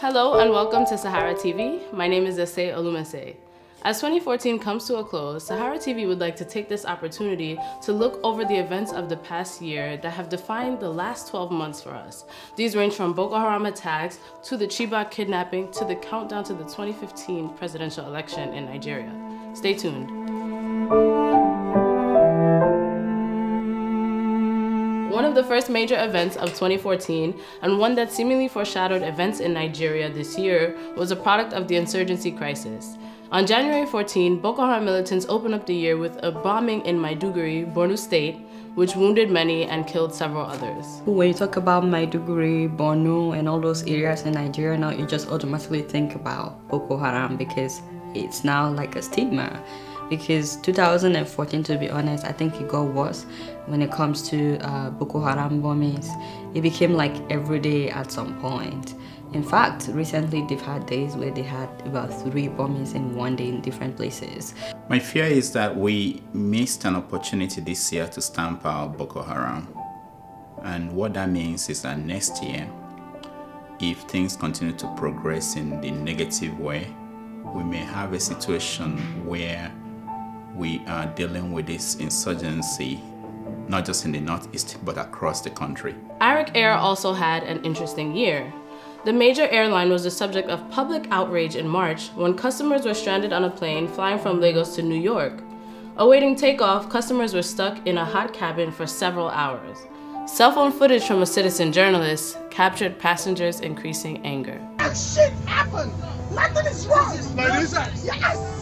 Hello and welcome to SaharaTV. My name is Stella Oduah. As 2014 comes to a close, SaharaTV would like to take this opportunity to look over the events of the past year that have defined the last 12 months for us. These range from Boko Haram attacks to the Chibok kidnapping to the countdown to the 2015 presidential election in Nigeria. Stay tuned. One of the first major events of 2014, and one that seemingly foreshadowed events in Nigeria this year, was a product of the insurgency crisis. On January 14, Boko Haram militants opened up the year with a bombing in Maiduguri, Borno State, which wounded many and killed several others. When you talk about Maiduguri, Borno, and all those areas in Nigeria now, you just automatically think about Boko Haram because it's now like a stigma. Because 2014, to be honest, I think it got worse when it comes to Boko Haram bombings. It became like every day at some point. In fact, recently they've had days where they had about 3 bombings in one day in different places. My fear is that we missed an opportunity this year to stamp out Boko Haram. And what that means is that next year, if things continue to progress in the negative way, we may have a situation where we are dealing with this insurgency, not just in the Northeast, but across the country. Arik Air also had an interesting year. The major airline was the subject of public outrage in March when customers were stranded on a plane flying from Lagos to New York. Awaiting takeoff, customers were stuck in a hot cabin for several hours. Cell phone footage from a citizen journalist captured passengers' increasing anger. That shit happened! Nothing is wrong! Like this? Yes!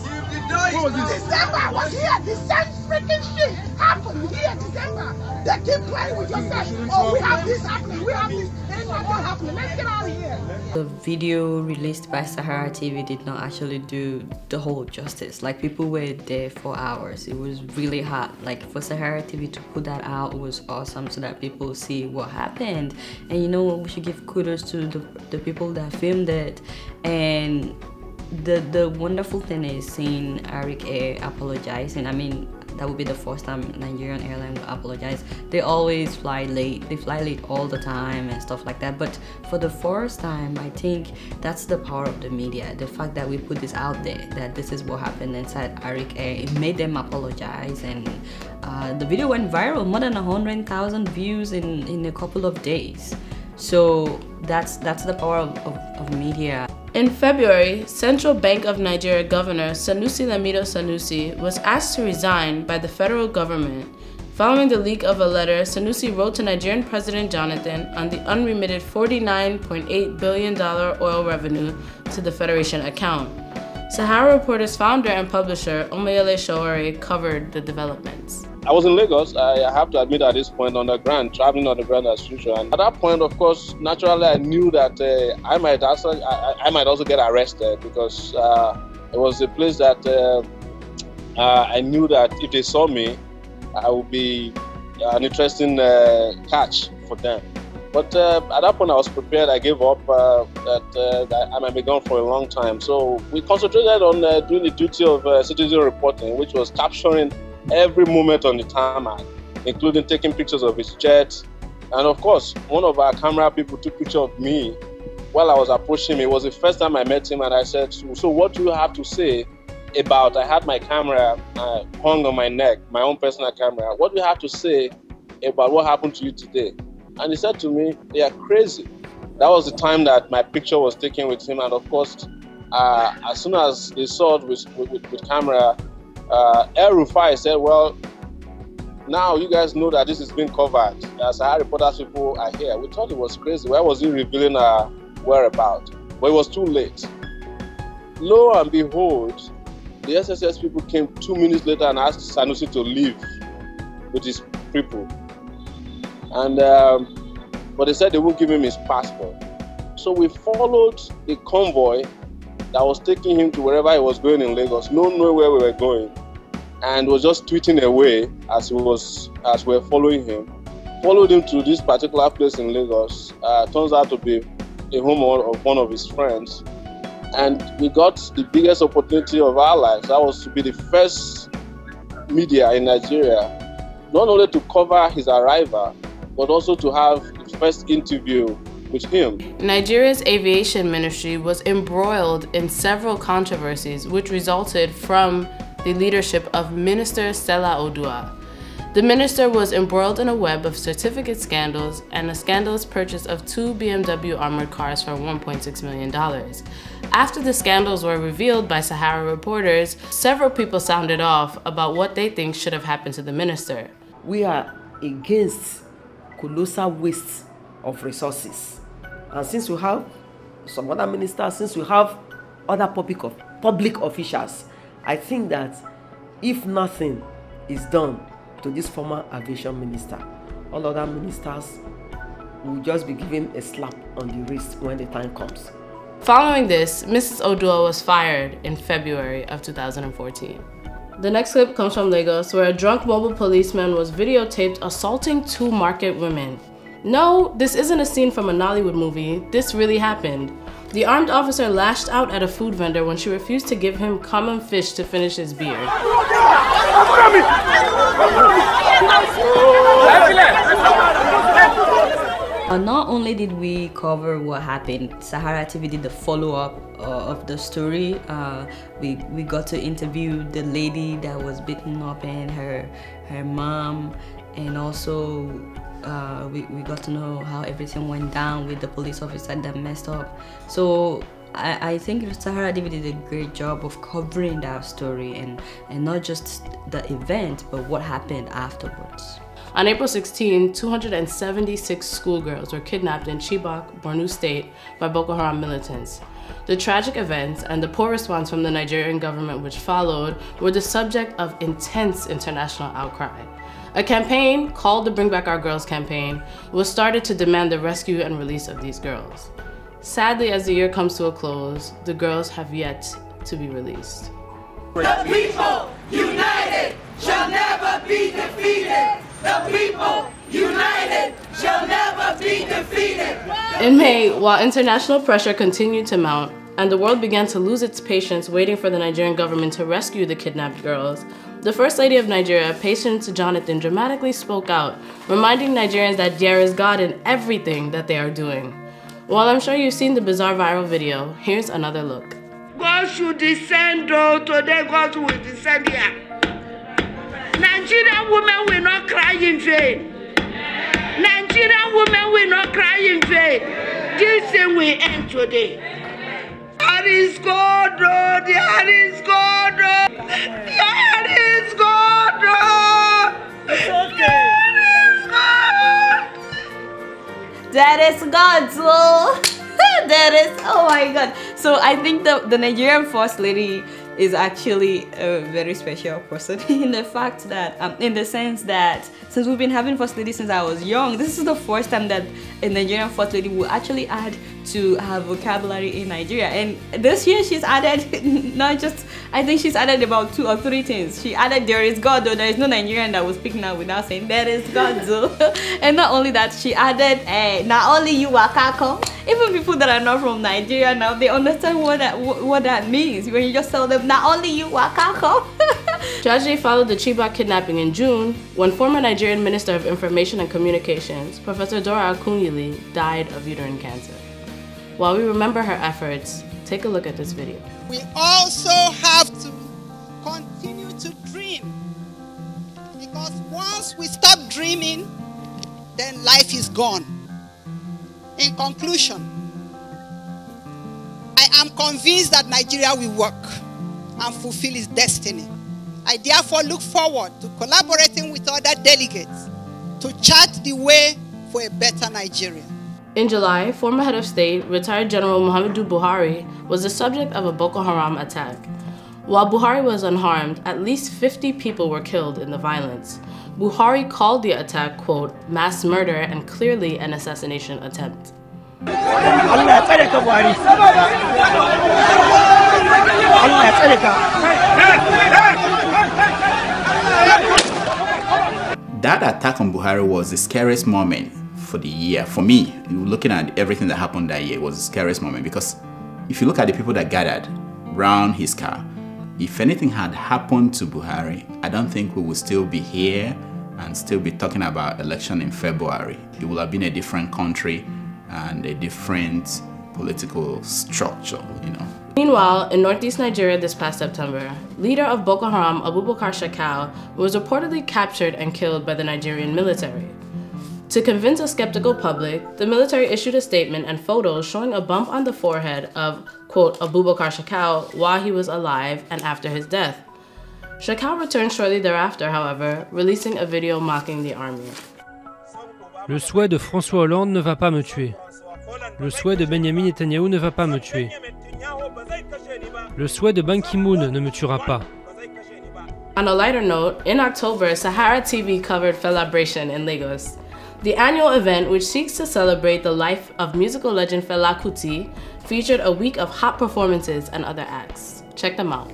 What was this? December, I was here. The same freaking shit happened here in December. They keep playing with yourself. Oh, we have this happening, we have this. There's nothing happening. Let's get out of here. The video released by SaharaTV did not actually do the whole justice. Like, people were there for hours. It was really hard. Like, for SaharaTV to put that out was awesome so that people see what happened. And you know what? We should give kudos to the people that filmed it. And the wonderful thing is seeing Arik Air apologizing. I mean, that would be the first time Nigerian airline will apologize. They always fly late. They fly late all the time and stuff like that. But for the first time, I think that's the power of the media. The fact that we put this out there, that this is what happened inside Arik Air, it made them apologize. And the video went viral, more than 100,000 views in a couple of days. So that's the power of media. In February, Central Bank of Nigeria Governor Sanusi Lamido Sanusi was asked to resign by the federal government. Following the leak of a letter, Sanusi wrote to Nigerian President Jonathan on the unremitted $49.8 billion oil revenue to the Federation account. Sahara Reporter's founder and publisher, Omayele Shawari, covered the developments. I was in Lagos. I have to admit at this point underground, traveling underground as usual. And at that point, of course, naturally, I knew that I might also get arrested because it was a place that I knew that if they saw me, I would be an interesting catch for them. But at that point, I was prepared. I gave up that I might be gone for a long time. So we concentrated on doing the duty of citizen reporting, which was capturing every moment on the tarmac, including taking pictures of his jet. And of course, one of our camera people took a picture of me while I was approaching him. It was the first time I met him, and I said, so what do you have to say about, I had my camera hung on my neck, my own personal camera. What do you have to say about what happened to you today? And he said to me, they are crazy. That was the time that my picture was taken with him. And of course, as soon as they saw it with camera, El Rufai said, well, now you guys know that this is being covered. As Sahara Reporters people are here. We thought it was crazy. Why was he revealing our whereabouts? But it was too late. Lo and behold, the SSS people came 2 minutes later and asked Sanusi to leave with his people. And but they said they won't give him his passport. So we followed the convoy that was taking him to wherever he was going in Lagos, not knowing where we were going, and was just tweeting away as we were following him. Followed him to this particular place in Lagos. Turns out to be a home of one of his friends, and we got the biggest opportunity of our lives. That was to be the first media in Nigeria, not only to cover his arrival, but also to have the first interview with him. Nigeria's aviation ministry was embroiled in several controversies which resulted from the leadership of Minister Stella Oduah. The minister was embroiled in a web of certificate scandals and a scandalous purchase of 2 BMW armored cars for $1.6 million. After the scandals were revealed by Sahara reporters, several people sounded off about what they think should have happened to the minister. We are against colossal waste of resources. And since we have some other ministers, since we have other public officials, I think that if nothing is done to this former aviation minister, all other ministers will just be given a slap on the wrist when the time comes. Following this, Mrs. Oduah was fired in February of 2014. The next clip comes from Lagos, where a drunk mobile policeman was videotaped assaulting 2 market women. No, this isn't a scene from a Nollywood movie. This really happened. The armed officer lashed out at a food vendor when she refused to give him common fish to finish his beer. Not only did we cover what happened, SaharaTV did the follow-up of the story. We got to interview the lady that was beaten up and her mom, and also we got to know how everything went down with the police officer that messed up. So I think SaharaTV did a great job of covering that story and not just the event, but what happened afterwards. On April 16, 276 schoolgirls were kidnapped in Chibok, Borno State by Boko Haram militants. The tragic events and the poor response from the Nigerian government which followed were the subject of intense international outcry. A campaign, called the Bring Back Our Girls campaign, was started to demand the rescue and release of these girls. Sadly, as the year comes to a close, the girls have yet to be released. The people united shall never be defeated. The people united shall never be defeated. In May, while international pressure continued to mount and the world began to lose its patience waiting for the Nigerian government to rescue the kidnapped girls, the First Lady of Nigeria, Patience Jonathan, dramatically spoke out, reminding Nigerians that there is God in everything that they are doing. While I'm sure you've seen the bizarre viral video, here's another look. God should descend, oh, today God will descend here. Nigerian women will not cry in vain. Nigerian women will not cry in vain. This thing will end today. There is God, oh, there is God, oh, there is God, oh, there is God. That is God, so that is, oh my God. So I think the Nigerian First Lady is actually a very special person in the fact that, in the sense that since we've been having First Lady since I was young, this is the first time that a Nigerian First Lady will actually add to her vocabulary in Nigeria. And this year she's added not just, I think she's added about 2 or 3 things. She added there is God, though there is no Nigerian that will speak now without saying there is God, though. And not only that, she added not only you wakako. Even people that are not from Nigeria now, they understand what that means when you just tell them not only you wakako. Tragedy followed the Chibok kidnapping in June when former Nigerian Minister of Information and Communications, Professor Dora Akunyili, died of uterine cancer. While we remember her efforts, take a look at this video. We also have to continue to dream, because once we stop dreaming, then life is gone. In conclusion, I am convinced that Nigeria will work and fulfill its destiny. I therefore look forward to collaborating with other delegates to chart the way for a better Nigeria. In July, former head of state, retired General Muhammadu Buhari, was the subject of a Boko Haram attack. While Buhari was unharmed, at least 50 people were killed in the violence. Buhari called the attack, quote, mass murder and clearly an assassination attempt. That attack on Buhari was the scariest moment for the year. For me, looking at everything that happened that year, was the scariest moment, because if you look at the people that gathered around his car, if anything had happened to Buhari, I don't think we would still be here and still be talking about election in February. It would have been a different country and a different political structure, you know. Meanwhile, in northeast Nigeria this past September, leader of Boko Haram, Abubakar Shekau, was reportedly captured and killed by the Nigerian military. To convince a skeptical public, the military issued a statement and photos showing a bump on the forehead of, quote, Abubakar Shekau while he was alive and after his death. Shekau returned shortly thereafter, however, releasing a video mocking the army. Le souhait de François Hollande ne va pas me tuer. Le souhait de Benjamin Netanyahu ne va pas me tuer. Le souhait de Ban Ki-moon ne me tuera pas. On a lighter note, in October, SaharaTV covered Felabration in Lagos. The annual event, which seeks to celebrate the life of musical legend Fela Kuti, featured a week of hot performances and other acts. Check them out.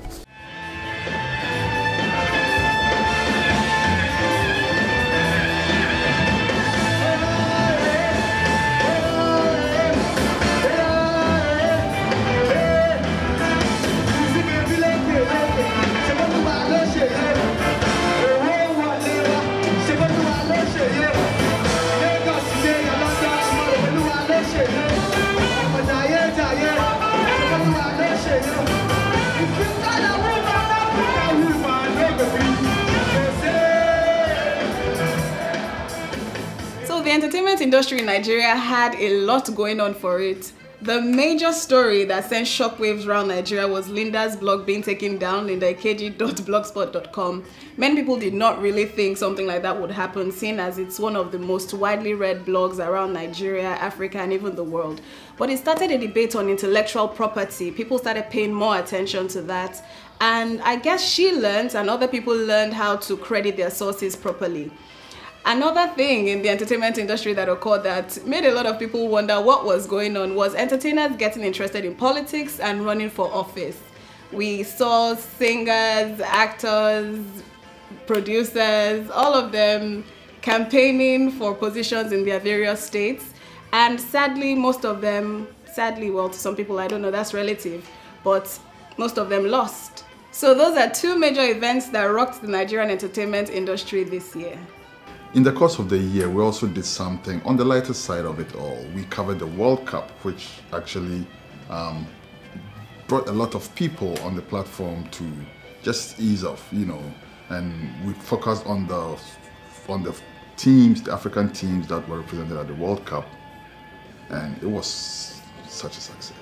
So the entertainment industry in Nigeria had a lot going on for it. The major story that sent shockwaves around Nigeria was Linda's blog being taken down, lindaikeji.blogspot.com. Many people did not really think something like that would happen, seeing as it's one of the most widely read blogs around Nigeria, Africa, and even the world. But it started a debate on intellectual property. People started paying more attention to that. And I guess she learned, and other people learned how to credit their sources properly. Another thing in the entertainment industry that occurred that made a lot of people wonder what was going on was entertainers getting interested in politics and running for office. We saw singers, actors, producers, all of them campaigning for positions in their various states. And sadly, most of them, well, to some people, I don't know, that's relative, but most of them lost. So those are two major events that rocked the Nigerian entertainment industry this year. In the course of the year, we also did something on the lighter side of it all. We covered the World Cup, which actually brought a lot of people on the platform to just ease off, you know, and we focused on the teams, the African teams that were represented at the World Cup, and it was such a success.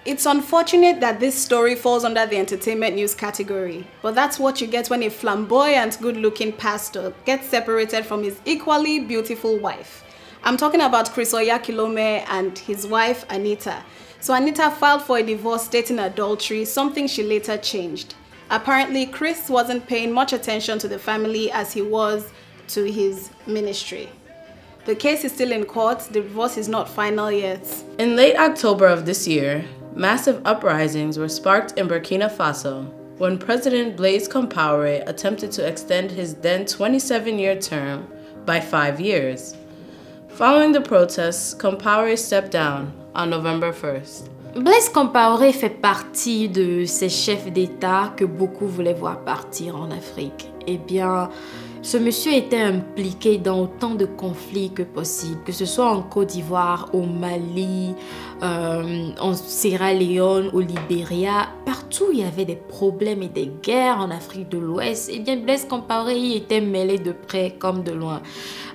It's unfortunate that this story falls under the entertainment news category, but that's what you get when a flamboyant, good-looking pastor gets separated from his equally beautiful wife. I'm talking about Chris Oyakilome and his wife, Anita. So Anita filed for a divorce stating adultery, something she later changed. Apparently, Chris wasn't paying much attention to the family as he was to his ministry. The case is still in court. The divorce is not final yet. In late October of this year, massive uprisings were sparked in Burkina Faso when President Blaise Compaoré attempted to extend his then 27-year term by 5 years. Following the protests, Compaoré stepped down on November 1st. Blaise Compaoré fait partie de ces chefs d'État que beaucoup voulaient voir partir en Afrique. Eh bien, ce monsieur était impliqué dans autant de conflits que possible, que ce soit en Côte d'Ivoire, au Mali, en Sierra Leone, au Libéria. Partout, il y avait des problèmes et des guerres en Afrique de l'Ouest. Eh bien, Blaise Compaoré y était mêlé de près comme de loin.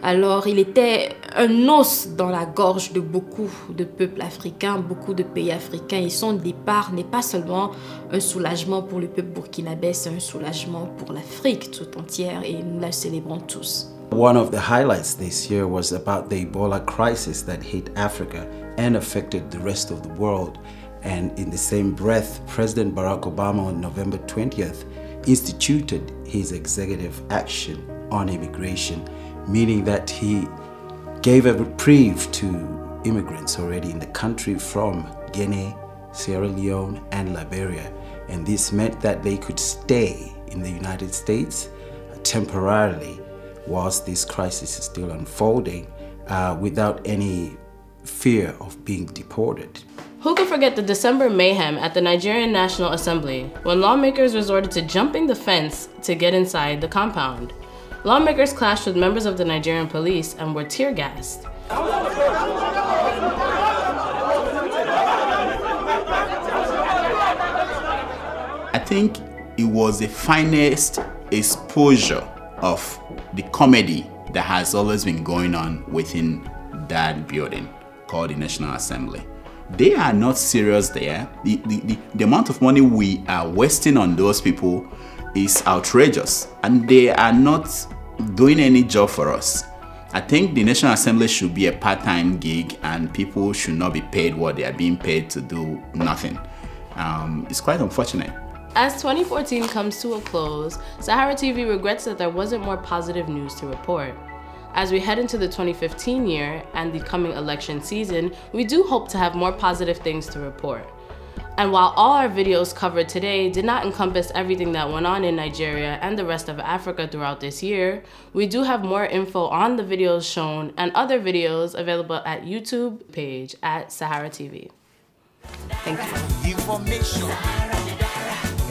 Alors, il était un os dans la gorge de beaucoup de peuples africains, beaucoup de pays africains. Et son départ n'est pas seulement un soulagement pour le peuple burkinabé, c'est un soulagement pour l'Afrique tout entière et nous la célébrons tous. One of the highlights this year was about the Ebola crisis that hit Africa and affected the rest of the world. And in the same breath, President Barack Obama on November 20th instituted his executive action on immigration, meaning that he gave a reprieve to immigrants already in the country from Guinea, Sierra Leone, and Liberia. And this meant that they could stay in the United States temporarily whilst this crisis is still unfolding without any fear of being deported. Who could forget the December mayhem at the Nigerian National Assembly when lawmakers resorted to jumping the fence to get inside the compound? Lawmakers clashed with members of the Nigerian police and were tear gassed. think it was the finest exposure of the comedy that has always been going on within that building called the National Assembly. They are not serious there. The amount of money we are wasting on those people is outrageous, and they are not doing any job for us. I think the National Assembly should be a part-time gig, and people should not be paid what they are being paid to do nothing. It's quite unfortunate. As 2014 comes to a close, SaharaTV regrets that there wasn't more positive news to report. As we head into the 2015 year and the coming election season, we do hope to have more positive things to report. And while all our videos covered today did not encompass everything that went on in Nigeria and the rest of Africa throughout this year, we do have more info on the videos shown and other videos available at YouTube page at SaharaTV. Thank you. Information,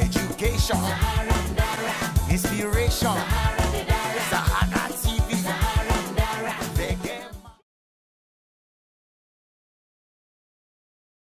education, inspiration.